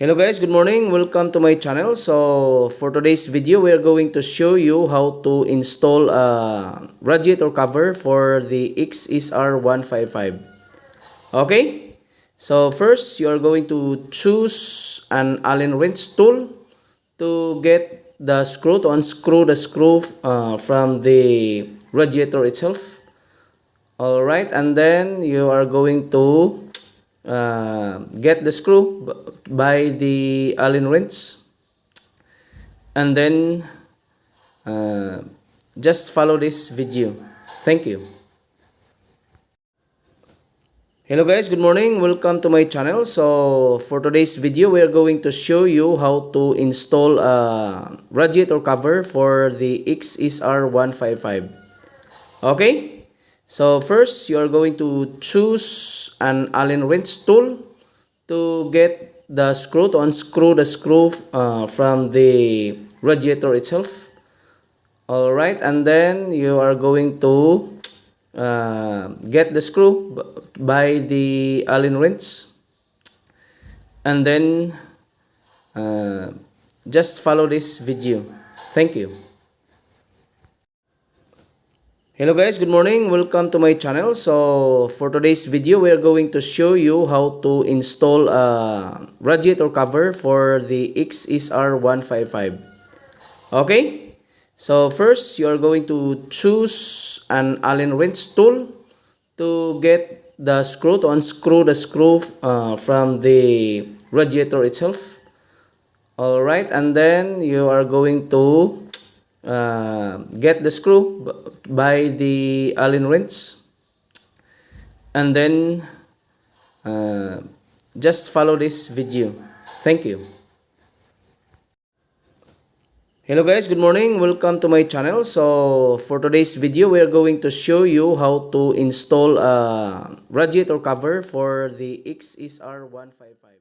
Hello guys, good morning. Welcome to my channel. So for today's video, we are going to show you how to install a radiator cover for the XSR 155. Okay? So first, you are going to choose an Allen wrench tool to get the screw, to unscrew the screw from the radiator itself. Alright, and then you are going to get the screw by the Allen wrench, and then just follow this video. Thank you. Hello guys, good morning. Welcome to my channel. So for today's video, we are going to show you how to install a radiator cover for the XSR 155. Okay? So first, you are going to choose an Allen wrench tool to get the screw, to unscrew the screw from the radiator itself. Alright, and then you are going to get the screw by the Allen wrench, and then just follow this video. Thank you. Hello guys, good morning. Welcome to my channel. So for today's video, we are going to show you how to install a radiator cover for the XSR 155. Okay? So first, you are going to choose an Allen wrench tool to get the screw, to unscrew the screw from the radiator itself. Alright, and then you are going to get the screw by the Allen wrench, and then just follow this video. Thank you. Hello guys, good morning. Welcome to my channel. So for today's video, we are going to show you how to install a radiator cover for the XSR 155.